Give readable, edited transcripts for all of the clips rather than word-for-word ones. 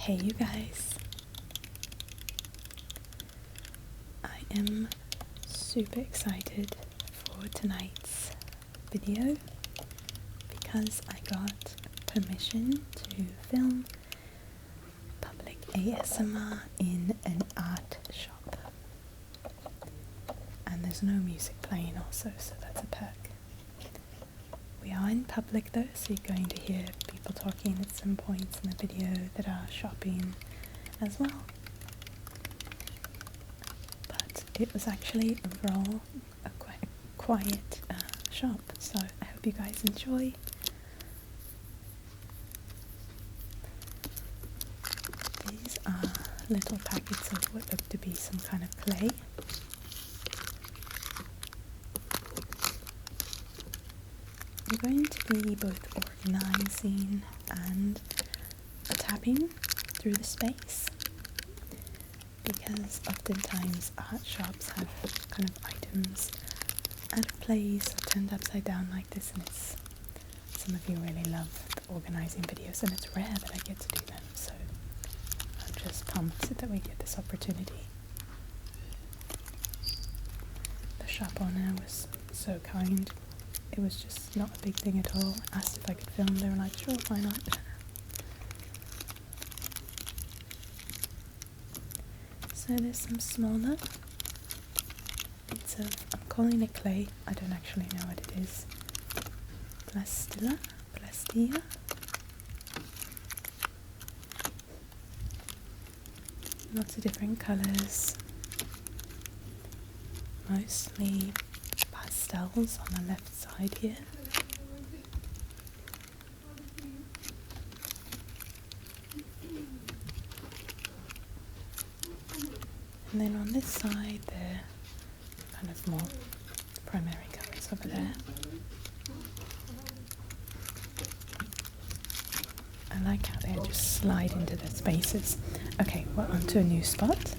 Hey you guys, I am super excited for tonight's video because I got permission to film public ASMR in an art shop, and there's no music playing also, so that's a perk. We are in public though, so you're going to hear people talking at some points in the video that are shopping as well. But it was actually overall a quite quiet shop, so I hope you guys enjoy. These are little packets of what look to be some kind of clay. I'm going to be both organising and tapping through the space, because oftentimes art shops have kind of items out of place or turned upside down like this, and some of you really love the organising videos, and it's rare that I get to do them, so I'm just pumped that we get this opportunity. The shop owner was so kind. It was just not a big thing at all. Asked if I could film, they were like, sure, why not? So there's some smaller bits of, I'm calling it clay, I don't actually know what it is. Plastilla? Lots of different colours. Mostly pastels on the left side here. And then on this side they're kind of more primary colours over there. I like how they just slide into the spaces. Okay, we're onto a new spot.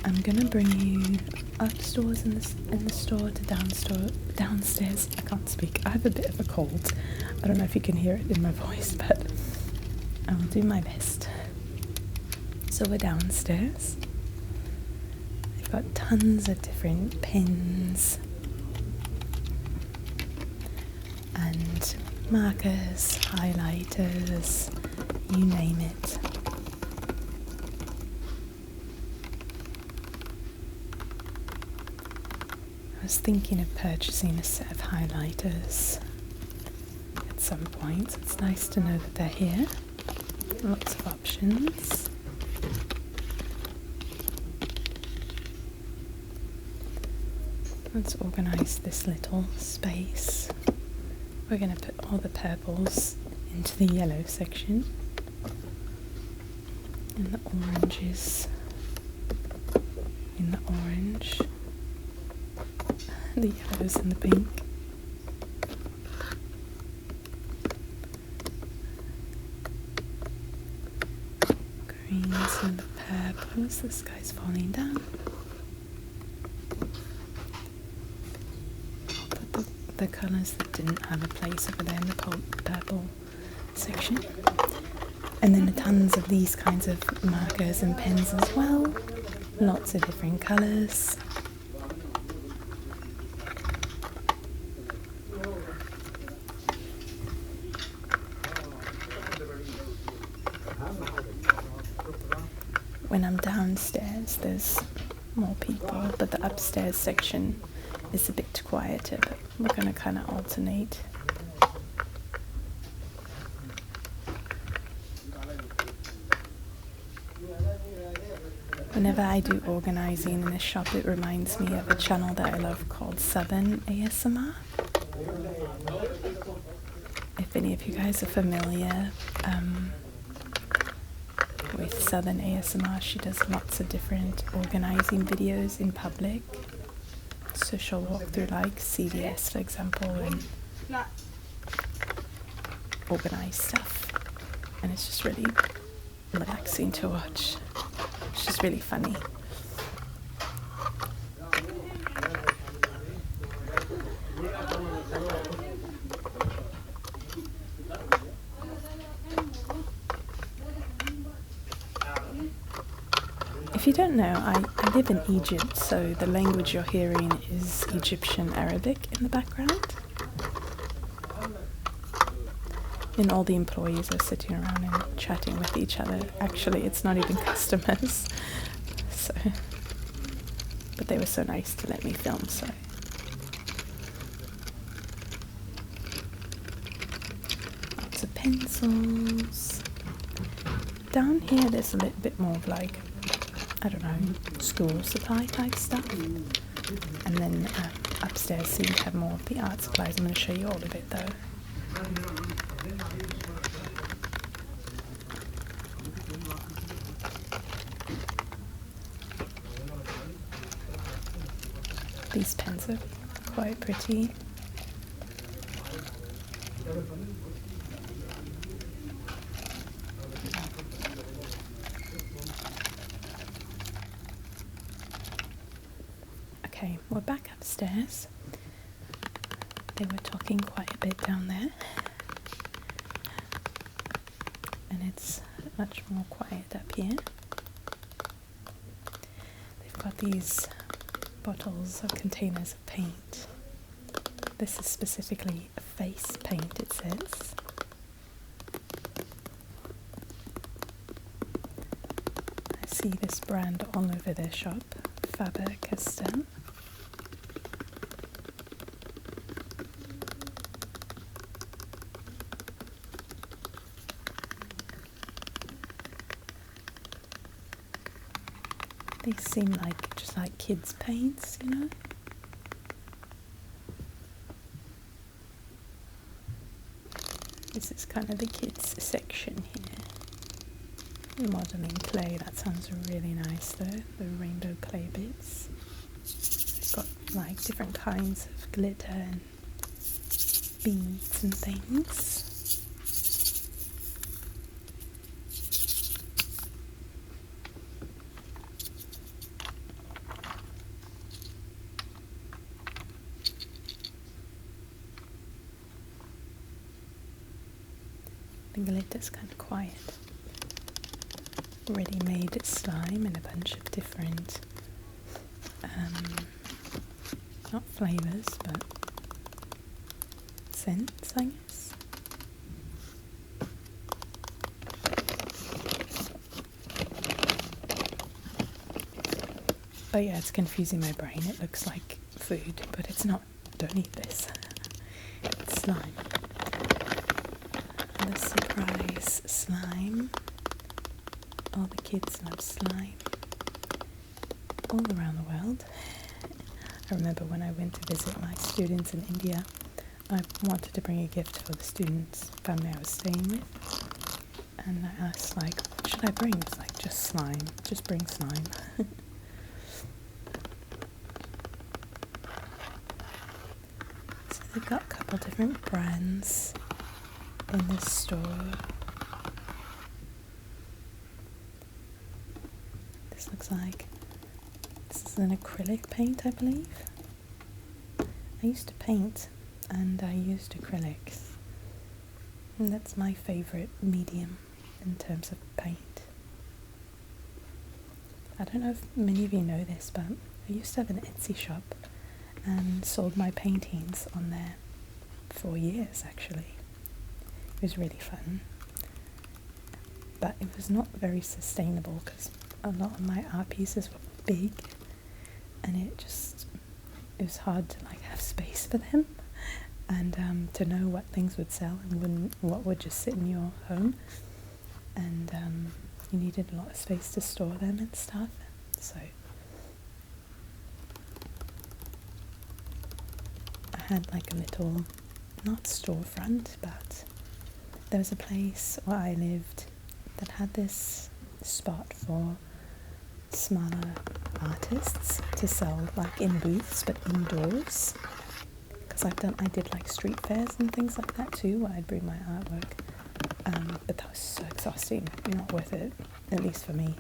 I'm gonna bring you upstairs in the store to downstairs. I can't speak. I have a bit of a cold. I don't know if you can hear it in my voice, but I will do my best. So we're downstairs. They've got tons of different pens and markers, highlighters, you name it. I was thinking of purchasing a set of highlighters at some point. It's nice to know that they're here. Lots of options. Let's organise this little space. We're going to put all the purples into the yellow section, and the oranges in the orange, the yellows and the pink. Greens and the purples. The sky's falling down. Put the colours that didn't have a place over there in the purple section. And then tons of these kinds of markers and pens as well. Lots of different colours. When I'm downstairs there's more people, but the upstairs section is a bit quieter, but we're going to kind of alternate. Whenever I do organising in a shop, it reminds me of a channel that I love called Southern ASMR. If any of you guys are familiar with Southern ASMR, she does lots of different organising videos in public. So she'll walk through like CVS, for example, and organise stuff. And it's just really relaxing to watch. It's just really funny. you don't know, I live in Egypt, so the language you're hearing is Egyptian Arabic in the background. And all the employees are sitting around and chatting with each other. Actually, it's not even customers. So, but they were so nice to let me film, so. Lots of pencils. Down here there's a little bit more of like, I don't know, school supply type stuff. And then upstairs seem to have more of the art supplies. I'm going to show you all of it though. These pens are quite pretty. Okay, we're back upstairs. They were talking quite a bit down there. And it's much more quiet up here. They've got these bottles or containers of paint. This is specifically a face paint, it says. I see this brand all over their shop, Faber-Castell. They seem like just like kids' paints, you know? This is kind of the kids' section here. Modelling clay, that sounds really nice though, the rainbow clay bits. They've got like different kinds of glitter and beads and things. The glitter's kind of quiet. Ready-made slime in a bunch of different, not flavours, but scents, I guess. But yeah, it's confusing my brain. It looks like food, but it's not. Don't eat this. It's slime. The surprise slime. All the kids love slime. All around the world. I remember when I went to visit my students in India, I wanted to bring a gift for the students' family I was staying with. And I asked, like, what should I bring? It was like, just slime. Just bring slime. So they've got a couple different brands in this store. This looks like this is an acrylic paint, I believe. I used to paint and I used acrylics, and that's my favourite medium in terms of paint. I don't know if many of you know this, but I used to have an Etsy shop and sold my paintings on there for years actually. It was really fun, but it was not very sustainable because a lot of my art pieces were big and it was hard to like have space for them and to know what things would sell and what would just sit in your home, and you needed a lot of space to store them and stuff. So I had like a little, not storefront, but there was a place where I lived that had this spot for smaller artists to sell like in booths but indoors, because I did like street fairs and things like that too where I'd bring my artwork, but that was so exhausting, not worth it, at least for me.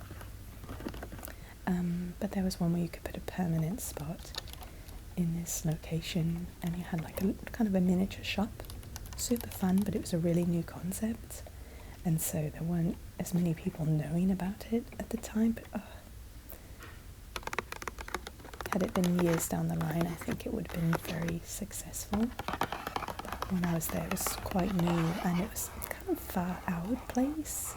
But there was one where you could put a permanent spot in this location and you had like a kind of a miniature shop. Super fun, but it was a really new concept, and so there weren't as many people knowing about it at the time, but Had it been years down the line, I think it would have been very successful. But when I was there, it was quite new, and it was kind of far out place.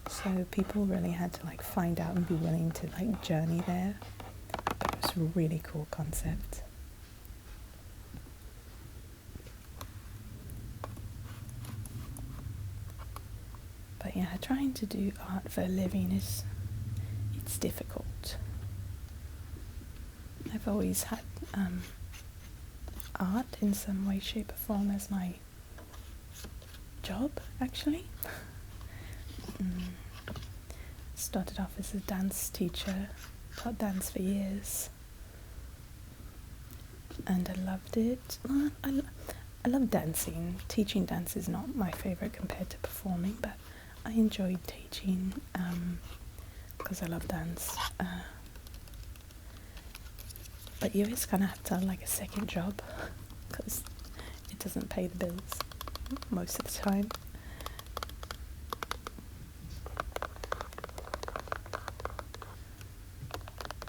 So people really had to like find out and be willing to like journey there. But it was a really cool concept. But yeah, trying to do art for a living it's difficult. I've always had art in some way, shape or form as my job, actually. Started off as a dance teacher, taught dance for years, and I loved it. Well, I love dancing. Teaching dance is not my favourite compared to performing, but I enjoyed teaching because I love dance. But you always kind of have to have like a second job because it doesn't pay the bills most of the time.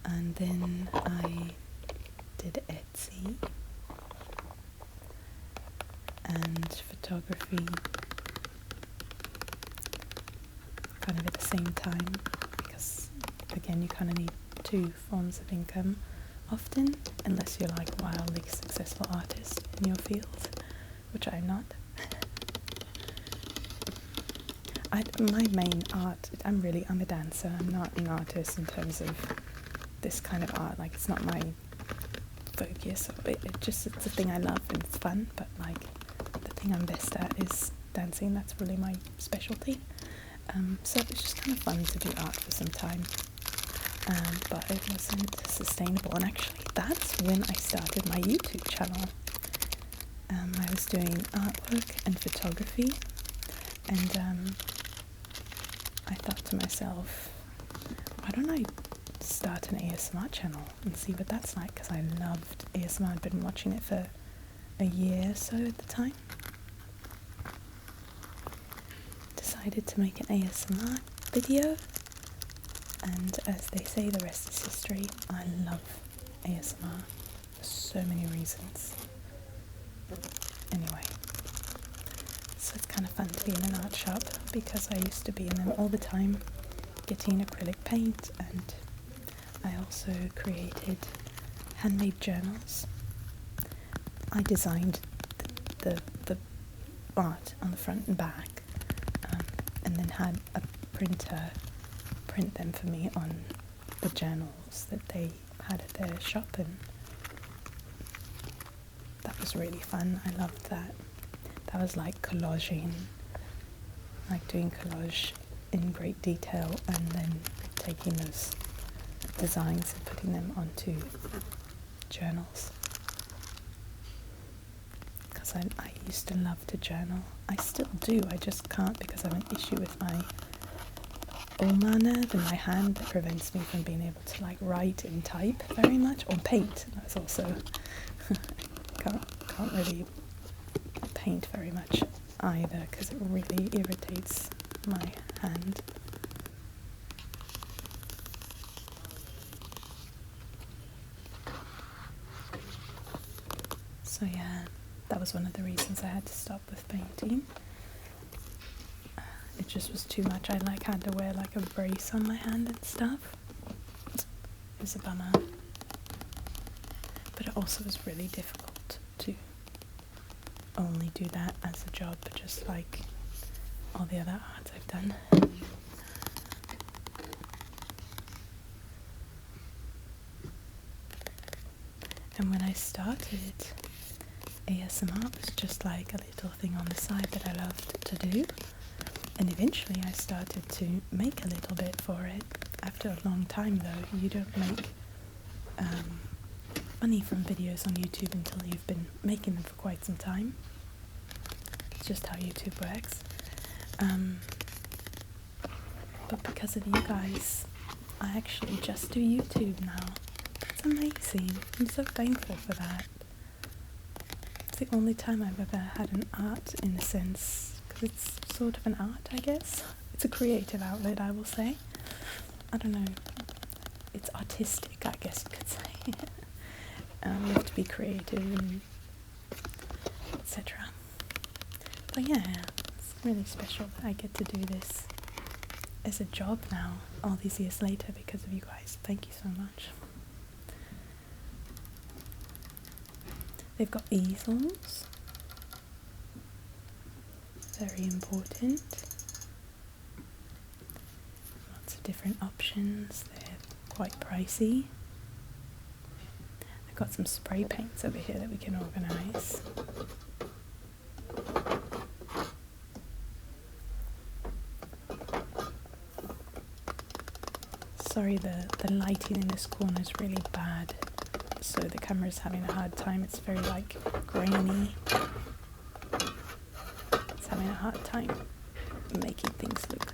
And then I did Etsy and photography kind of at the same time, because again you kind of need two forms of income often, unless you're like a wildly successful artist in your field, which I'm not. My main art, I'm a dancer. I'm not an artist in terms of this kind of art. Like, it's not my focus. It's a thing I love and it's fun, but like the thing I'm best at is dancing. That's really my specialty. So it was just kind of fun to do art for some time. But it wasn't sustainable, and actually that's when I started my YouTube channel. I was doing artwork and photography, and I thought to myself, why don't I start an ASMR channel and see what that's like, because I loved ASMR. I'd been watching it for a year or so at the time. Decided to make an ASMR video, and as they say, the rest is history. I love ASMR for so many reasons. Anyway, so it's kind of fun to be in an art shop, because I used to be in them all the time, getting acrylic paint, and I also created handmade journals. I designed the art on the front and back, and then had a printer print them for me on the journals that they had at their shop, and that was really fun. I loved that. That was like collaging, like doing collage in great detail and then taking those designs and putting them onto journals. Because I used to love to journal. I still do, I just can't because I have an issue with my ulnar nerve in my hand that prevents me from being able to like write and type very much, or paint. That's also can't really paint very much either, because it really irritates my hand. So yeah, that was one of the reasons I had to stop with painting. It just was too much. I had to wear like a brace on my hand and stuff. It was a bummer. But it also was really difficult to only do that as a job, just like all the other arts I've done. And when I started, ASMR was just like a little thing on the side that I loved to do. And eventually I started to make a little bit for it. After a long time though, you don't make money from videos on YouTube until you've been making them for quite some time. It's just how YouTube works. But because of you guys, I actually just do YouTube now. It's amazing. I'm so thankful for that. It's the only time I've ever had an art in a sense, because it's sort of an art, I guess. It's a creative outlet, I will say. I don't know. It's artistic, I guess you could say. You have to be creative and etc. But yeah, it's really special that I get to do this as a job now, all these years later, because of you guys. Thank you so much. They've got easels. Very important. Lots of different options. They're quite pricey. I've got some spray paints over here that we can organise. Sorry, the lighting in this corner is really bad, so the camera's having a hard time. It's very like grainy. It's having a hard time making things look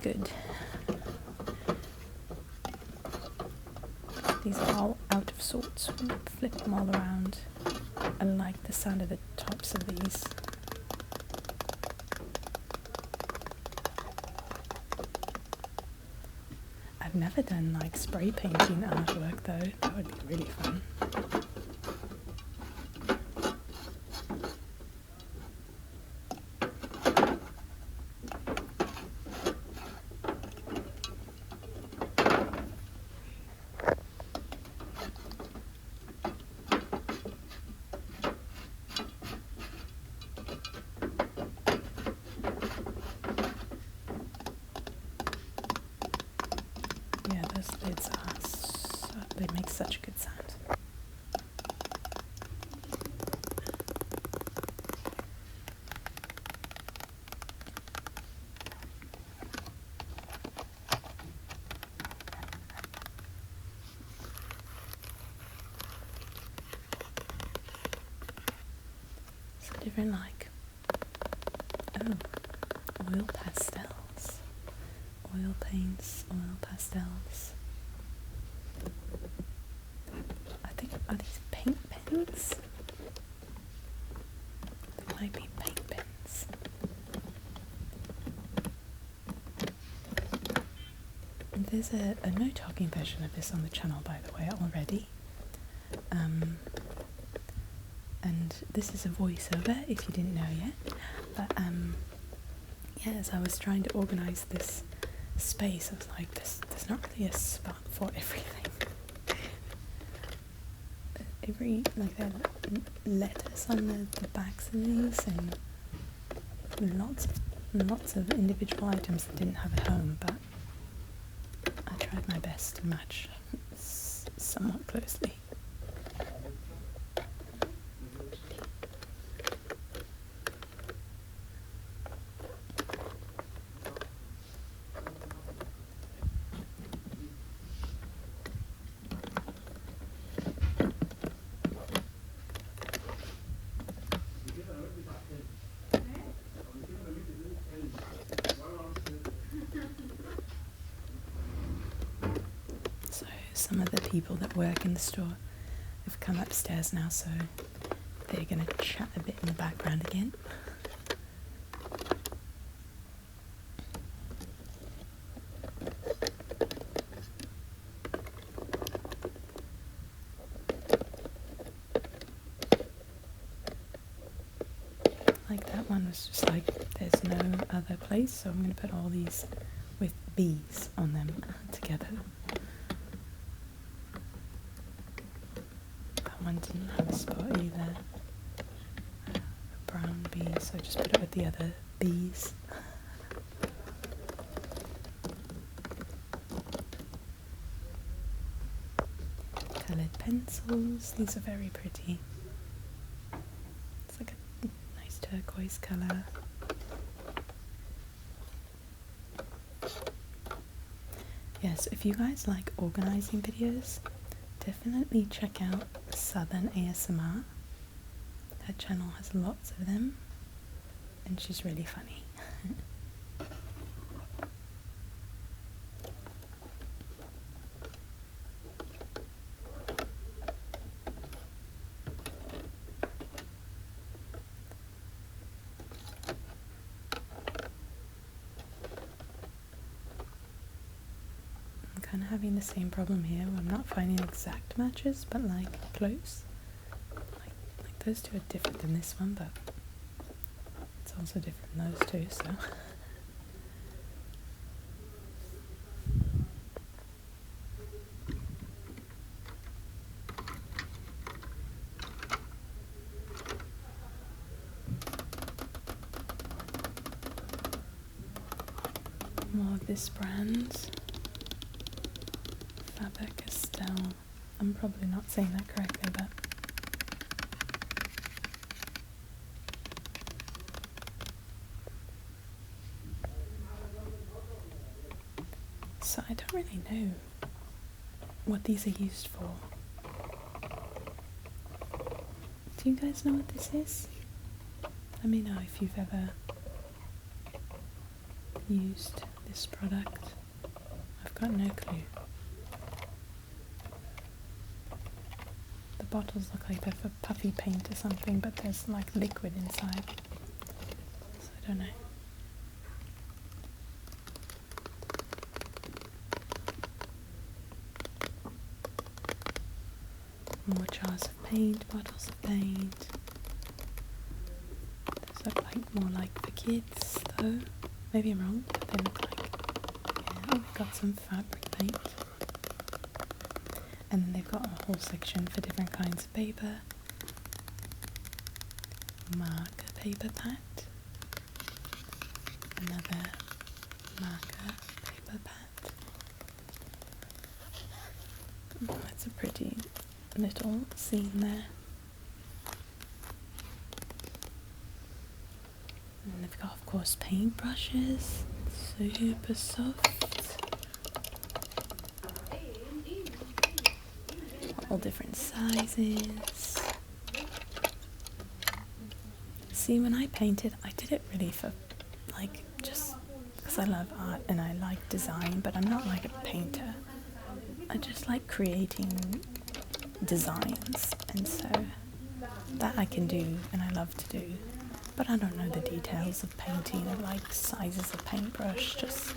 good. These are all out of sorts. We'll flip them all around. I like the sound of the tops of these. I've never done like spray painting artwork though. That would be really fun. Yeah, those lids are they make such a good sound. Some different like oil pastels, oil paints, oil pastels. I think, are these paint pens? They might be paint pens. And there's a no talking version of this on the channel, by the way, already. And this is a voiceover, if you didn't know yet. But yeah, as I was trying to organise this space, I was like, there's not really a spot for everything. Like there are letters on the backs of these, and lots of individual items that didn't have a home, but I tried my best to match somewhat closely. So some of the people that work in the store have come upstairs now, so they're going to chat a bit in the background again. Like that one was just like, there's no other place, so I'm going to put all these with bees on them together. That one didn't have a spot either. A brown bee, so I just put it with the other bees. Coloured pencils, these are very pretty. It's like a nice turquoise colour. Yes, if you guys like organising videos, definitely check out Southern ASMR. Her channel has lots of them, and she's really funny. kind of having the same problem here where I'm not finding exact matches, but like close. Like those two are different than this one, but it's also different than those two, so. More of this brand, Faber-Castell. I'm probably not saying that correctly, but so I don't really know what these are used for. Do you guys know what this is? Let me know if you've ever used this product. I've got no clue. The bottles look like they're for puffy paint or something, but there's like liquid inside. So I don't know. More jars of paint, bottles of paint. Those look like more like for kids though. Maybe I'm wrong, but they look like, yeah, oh, we've got some fabric paint. And then they've got a whole section for different kinds of paper. Marker paper pad. Another marker paper pad. Oh, that's a pretty little scene there. And they've got, of course, paint brushes, super soft, all different sizes. See, when I painted, I did it really for, like, just because I love art and I like design, but I'm not like a painter. I just like creating designs, and so that I can do and I love to do. But I don't know the details of painting or like sizes of paintbrush, just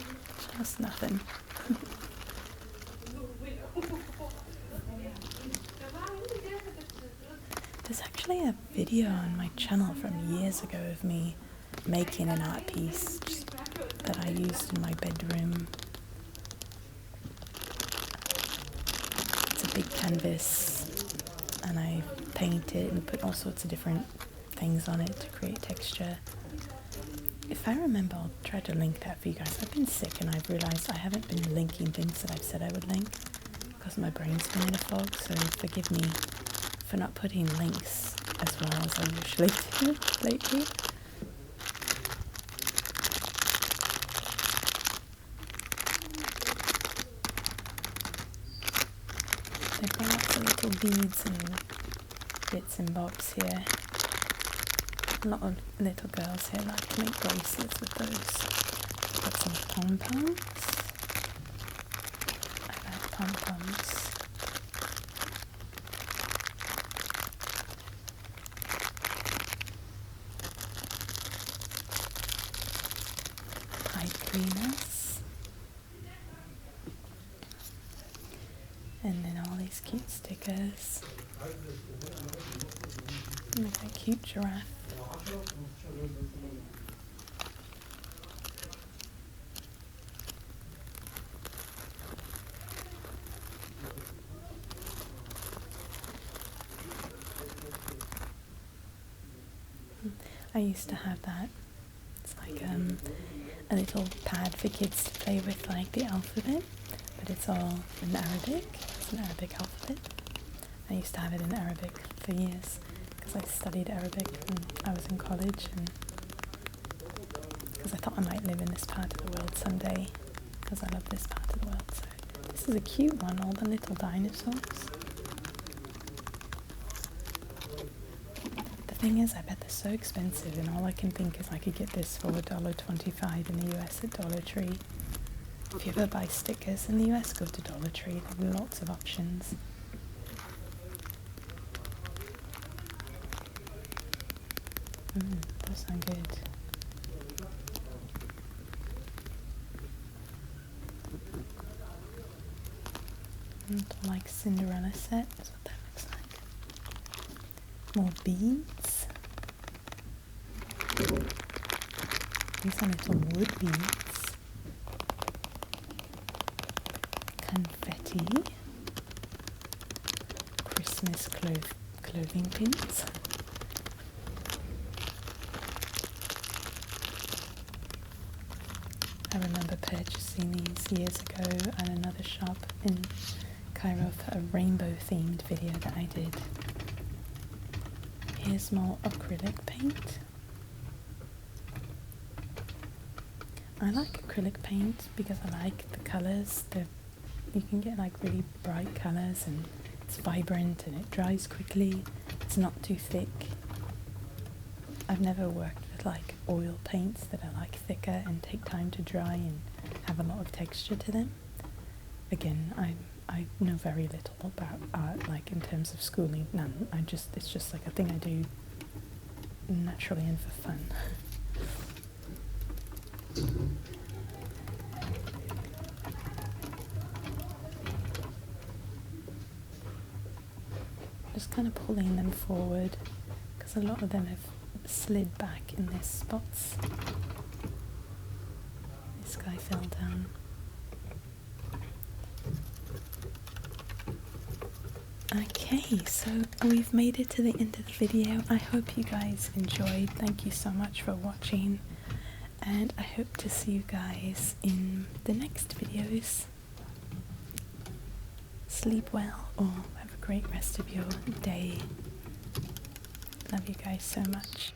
nothing. There's actually a video on my channel from years ago of me making an art piece that I used in my bedroom. It's a big canvas and I painted and put all sorts of different things on it to create texture. If I remember, I'll try to link that for you guys. I've been sick and I've realised I haven't been linking things that I've said I would link because my brain's been in a fog, so forgive me for not putting links as well as I usually do lately. They've got lots of little beads and bits and bobs here. A lot of little girls here like to make bracelets with those. Got some pom-poms. I like pom-poms. Pipe cleaners. And then all these cute stickers. Look at that cute giraffe. I used to have that. It's like a little pad for kids to play with, like the alphabet, but it's all in Arabic. It's an Arabic alphabet. I used to have it in Arabic for years because I studied Arabic when I was in college, and because I thought I might live in this part of the world someday, because I love this part of the world. So this is a cute one, all the little dinosaurs. The thing is, I bet they're so expensive, and all I can think is I could get this for $1.25 in the US at Dollar Tree. If you ever buy stickers in the US, go to Dollar Tree. There are lots of options. Those sound good. And like Cinderella set, that's what that looks like. More beads. These are little wood beads. Confetti. Christmas clothing pins. I remember purchasing these years ago at another shop in Cairo for a rainbow themed video that I did. Here's more acrylic paint. I like acrylic paint because I like the colours. You can get like really bright colours and it's vibrant and it dries quickly. It's not too thick. I've never worked with like oil paints that are like thicker and take time to dry and have a lot of texture to them. Again, I know very little about art, like in terms of schooling, none. It's just like a thing I do naturally and for fun. Just kind of pulling them forward because a lot of them have slid back in their spots. This guy fell down. Okay, so we've made it to the end of the video. I hope you guys enjoyed. Thank you so much for watching, and I hope to see you guys in the next videos. Sleep well or have a great rest of your day. Love you guys so much.